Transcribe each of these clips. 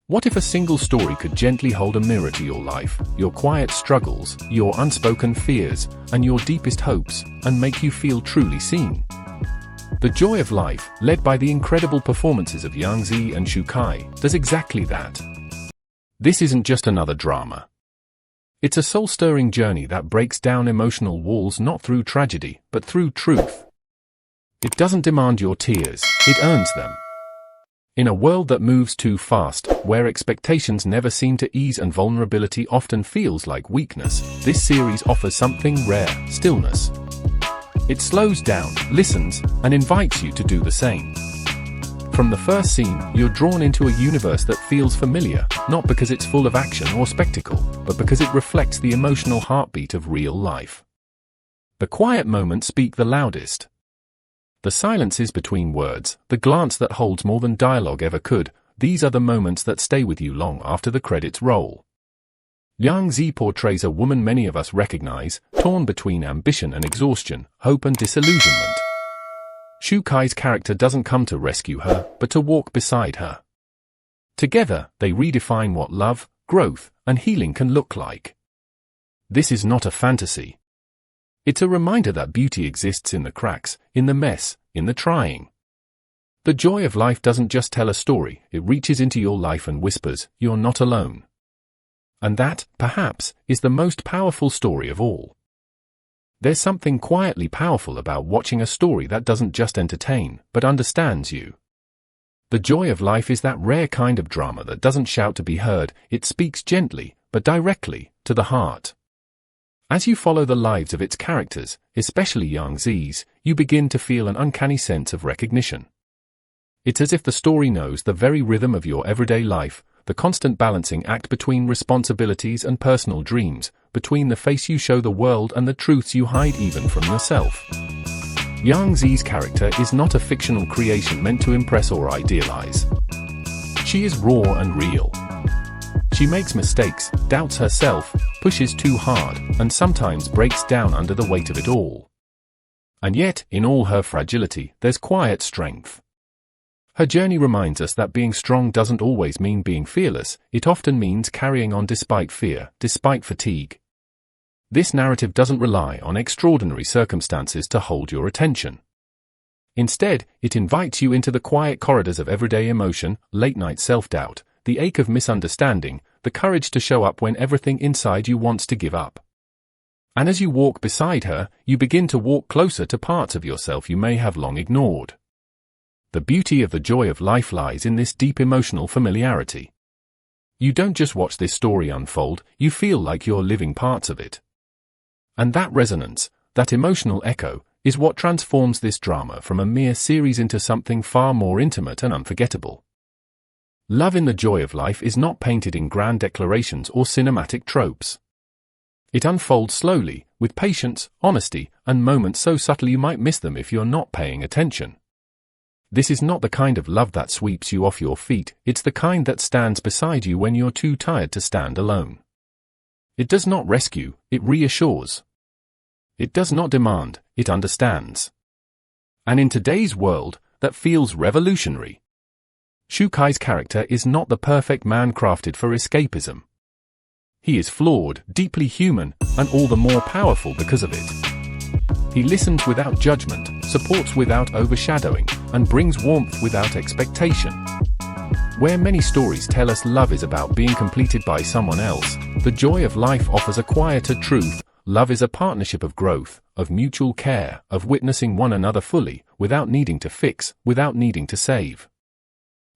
What if a single story could gently hold a mirror to your life, your quiet struggles, your unspoken fears, and your deepest hopes, and make you feel truly seen? The Joy of Life, led by the incredible performances of Yang Zi and Shu Kai, does exactly that. This isn't just another drama. It's a soul-stirring journey that breaks down emotional walls not through tragedy, but through truth. It doesn't demand your tears, it earns them. In a world that moves too fast, where expectations never seem to ease and vulnerability often feels like weakness, this series offers something rare: stillness. It slows down, listens, and invites you to do the same. From the first scene, you're drawn into a universe that feels familiar, not because it's full of action or spectacle, but because it reflects the emotional heartbeat of real life. The quiet moments speak the loudest. The silences between words, the glance that holds more than dialogue ever could, these are the moments that stay with you long after the credits roll. Yang Zi portrays a woman many of us recognize, torn between ambition and exhaustion, hope and disillusionment. Shu Kai's character doesn't come to rescue her, but to walk beside her. Together, they redefine what love, growth, and healing can look like. This is not a fantasy. It's a reminder that beauty exists in the cracks, in the mess, in the trying. The Joy of Life doesn't just tell a story, it reaches into your life and whispers, "You're not alone." And that, perhaps, is the most powerful story of all. There's something quietly powerful about watching a story that doesn't just entertain, but understands you. The Joy of Life is that rare kind of drama that doesn't shout to be heard, it speaks gently, but directly, to the heart. As you follow the lives of its characters, especially Yang Zi's, you begin to feel an uncanny sense of recognition. It's as if the story knows the very rhythm of your everyday life, the constant balancing act between responsibilities and personal dreams, between the face you show the world and the truths you hide even from yourself. Yang Zi's character is not a fictional creation meant to impress or idealize. She is raw and real. She makes mistakes, doubts herself, pushes too hard, and sometimes breaks down under the weight of it all. And yet, in all her fragility, there's quiet strength. Her journey reminds us that being strong doesn't always mean being fearless, it often means carrying on despite fear, despite fatigue. This narrative doesn't rely on extraordinary circumstances to hold your attention. Instead, it invites you into the quiet corridors of everyday emotion, late-night self-doubt, the ache of misunderstanding, the courage to show up when everything inside you wants to give up. And as you walk beside her, you begin to walk closer to parts of yourself you may have long ignored. The beauty of the Joy of Life lies in this deep emotional familiarity. You don't just watch this story unfold, you feel like you're living parts of it. And that resonance, that emotional echo, is what transforms this drama from a mere series into something far more intimate and unforgettable. Love in the Joy of Life is not painted in grand declarations or cinematic tropes. It unfolds slowly, with patience, honesty, and moments so subtle you might miss them if you're not paying attention. This is not the kind of love that sweeps you off your feet, it's the kind that stands beside you when you're too tired to stand alone. It does not rescue, it reassures. It does not demand, it understands. And in today's world, that feels revolutionary. Shu Kai's character is not the perfect man crafted for escapism. He is flawed, deeply human, and all the more powerful because of it. He listens without judgment, supports without overshadowing, and brings warmth without expectation. Where many stories tell us love is about being completed by someone else, the Joy of Life offers a quieter truth. Love is a partnership of growth, of mutual care, of witnessing one another fully, without needing to fix, without needing to save.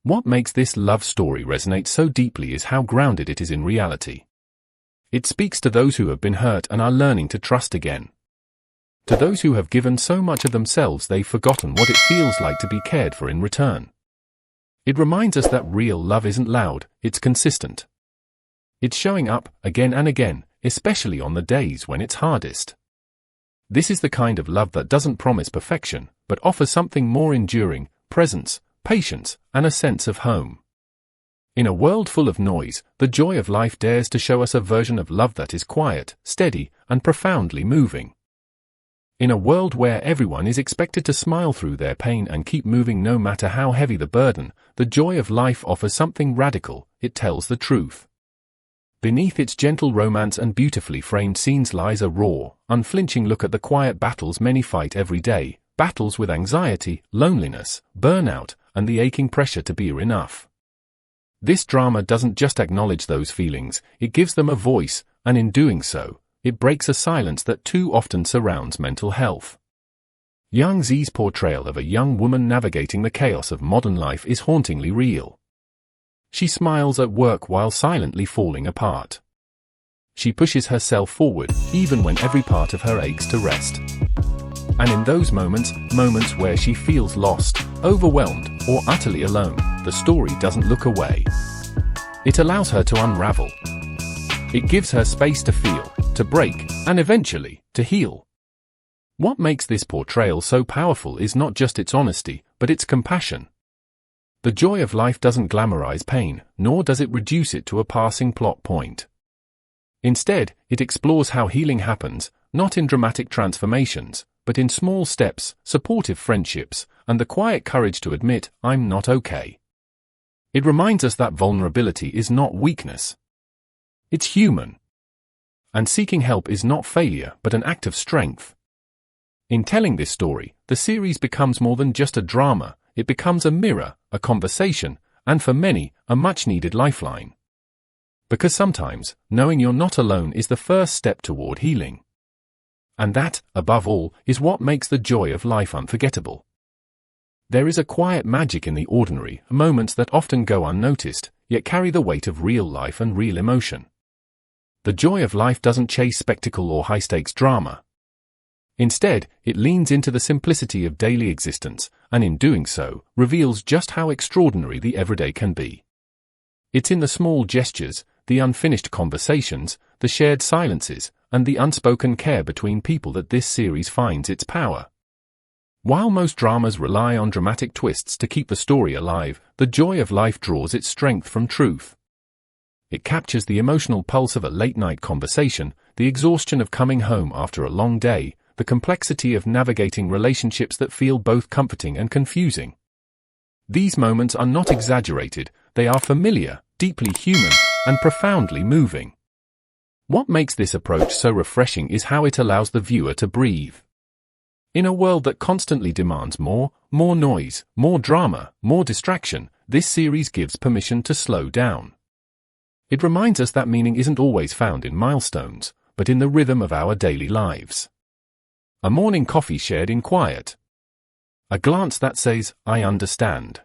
What makes this love story resonate so deeply is how grounded it is in reality. It speaks to those who have been hurt and are learning to trust again. To those who have given so much of themselves they've forgotten what it feels like to be cared for in return. It reminds us that real love isn't loud, it's consistent. It's showing up, again and again, especially on the days when it's hardest. This is the kind of love that doesn't promise perfection, but offers something more enduring: presence, patience, and a sense of home. In a world full of noise, the Joy of Life dares to show us a version of love that is quiet, steady, and profoundly moving. In a world where everyone is expected to smile through their pain and keep moving no matter how heavy the burden, The Joy of Life offers something radical. It tells the truth. Beneath its gentle romance and beautifully framed scenes lies a raw, unflinching look at the quiet battles many fight every day, battles with anxiety, loneliness, burnout, and the aching pressure to be enough. This drama doesn't just acknowledge those feelings, it gives them a voice, and in doing so, it breaks a silence that too often surrounds mental health. Young Z's portrayal of a young woman navigating the chaos of modern life is hauntingly real. She smiles at work while silently falling apart. She pushes herself forward, even when every part of her aches to rest. And in those moments where she feels lost, overwhelmed, or utterly alone, the story doesn't look away. It allows her to unravel. It gives her space to feel, to break, and eventually, to heal. What makes this portrayal so powerful is not just its honesty, but its compassion. The Joy of Life doesn't glamorize pain, nor does it reduce it to a passing plot point. Instead, it explores how healing happens, not in dramatic transformations, but in small steps, supportive friendships, and the quiet courage to admit, I'm not okay. It reminds us that vulnerability is not weakness. It's human. And seeking help is not failure, but an act of strength. In telling this story, the series becomes more than just a drama, it becomes a mirror, a conversation, and for many, a much-needed lifeline. Because sometimes, knowing you're not alone is the first step toward healing. And that, above all, is what makes The Joy of Life unforgettable. There is a quiet magic in the ordinary, moments that often go unnoticed, yet carry the weight of real life and real emotion. The Joy of Life doesn't chase spectacle or high-stakes drama. Instead, it leans into the simplicity of daily existence, and in doing so, reveals just how extraordinary the everyday can be. It's in the small gestures, the unfinished conversations, the shared silences, and the unspoken care between people that this series finds its power. While most dramas rely on dramatic twists to keep the story alive, The Joy of Life draws its strength from truth. It captures the emotional pulse of a late-night conversation, the exhaustion of coming home after a long day, the complexity of navigating relationships that feel both comforting and confusing. These moments are not exaggerated, they are familiar, deeply human, and profoundly moving. What makes this approach so refreshing is how it allows the viewer to breathe. In a world that constantly demands more noise, more drama, more distraction, this series gives permission to slow down. It reminds us that meaning isn't always found in milestones, but in the rhythm of our daily lives. A morning coffee shared in quiet. A glance that says, I understand.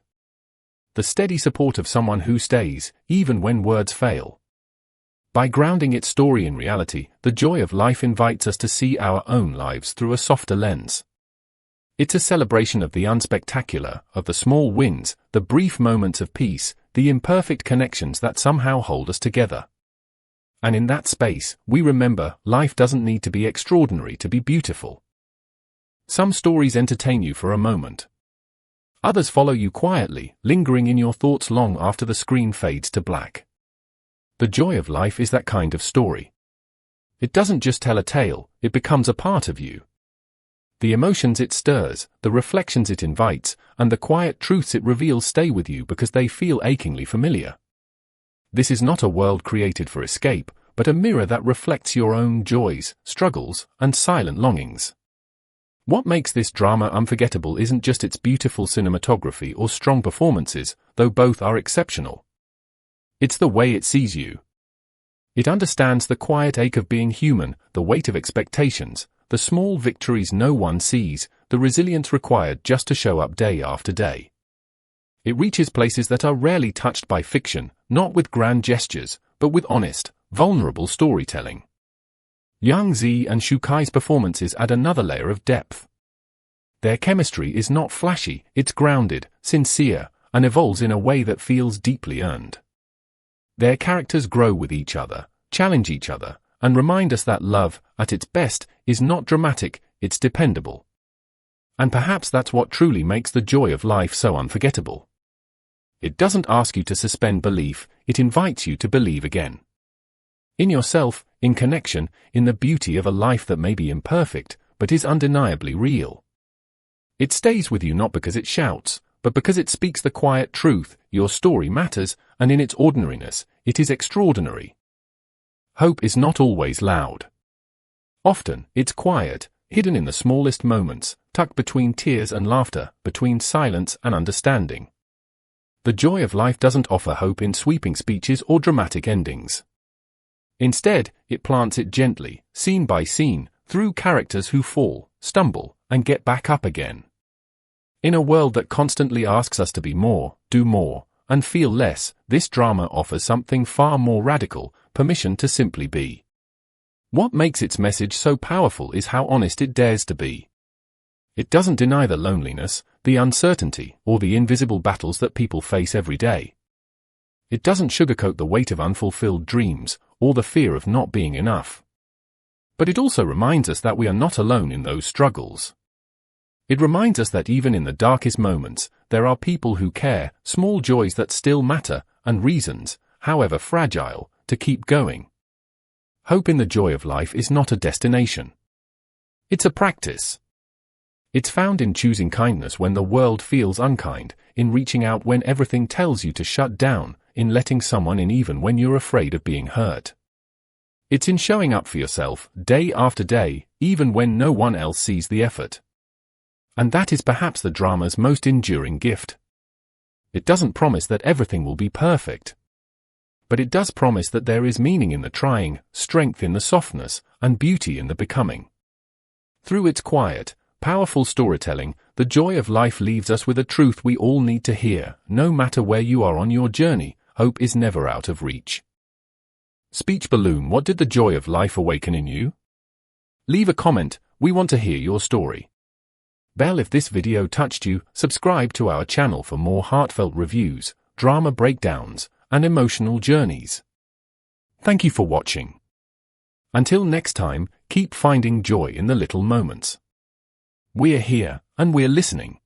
The steady support of someone who stays, even when words fail. By grounding its story in reality, The Joy of Life invites us to see our own lives through a softer lens. It's a celebration of the unspectacular, of the small wins, the brief moments of peace, the imperfect connections that somehow hold us together. And in that space, we remember, life doesn't need to be extraordinary to be beautiful. Some stories entertain you for a moment. Others follow you quietly, lingering in your thoughts long after the screen fades to black. The Joy of Life is that kind of story. It doesn't just tell a tale, it becomes a part of you. The emotions it stirs, the reflections it invites, and the quiet truths it reveals stay with you because they feel achingly familiar. This is not a world created for escape, but a mirror that reflects your own joys, struggles, and silent longings. What makes this drama unforgettable isn't just its beautiful cinematography or strong performances, though both are exceptional. It's the way it sees you. It understands the quiet ache of being human, the weight of expectations, the small victories no one sees, the resilience required just to show up day after day. It reaches places that are rarely touched by fiction, not with grand gestures, but with honest, vulnerable storytelling. Young Z and Shukai's performances add another layer of depth. Their chemistry is not flashy, it's grounded, sincere, and evolves in a way that feels deeply earned. Their characters grow with each other, challenge each other, and remind us that love, at its best, is not dramatic, it's dependable. And perhaps that's what truly makes The Joy of Life so unforgettable. It doesn't ask you to suspend belief, it invites you to believe again. In yourself, in connection, in the beauty of a life that may be imperfect, but is undeniably real. It stays with you not because it shouts, but because it speaks the quiet truth: your story matters, and in its ordinariness, it is extraordinary. Hope is not always loud. Often, it's quiet, hidden in the smallest moments, tucked between tears and laughter, between silence and understanding. The joy of life doesn't offer hope in sweeping speeches or dramatic endings. Instead, it plants it gently, scene by scene, through characters who fall, stumble, and get back up again. In a world that constantly asks us to be more, do more, and feel less, this drama offers something far more radical: permission to simply be. What makes its message so powerful is how honest it dares to be. It doesn't deny the loneliness, the uncertainty, or the invisible battles that people face every day. It doesn't sugarcoat the weight of unfulfilled dreams, or the fear of not being enough. But it also reminds us that we are not alone in those struggles. It reminds us that even in the darkest moments, there are people who care, small joys that still matter, and reasons, however fragile, to keep going. Hope in the joy of life is not a destination. It's a practice. It's found in choosing kindness when the world feels unkind, in reaching out when everything tells you to shut down, in letting someone in even when you're afraid of being hurt. It's in showing up for yourself, day after day, even when no one else sees the effort. And that is perhaps the drama's most enduring gift. It doesn't promise that everything will be perfect. But it does promise that there is meaning in the trying, strength in the softness, and beauty in the becoming. Through its quiet, powerful storytelling, the joy of life leaves us with a truth we all need to hear: no matter where you are on your journey, hope is never out of reach. Speech balloon: what did the joy of life awaken in you? Leave a comment, we want to hear your story. Bell: if this video touched you, subscribe to our channel for more heartfelt reviews, drama breakdowns, and emotional journeys. Thank you for watching. Until next time, keep finding joy in the little moments. We're here, and we're listening.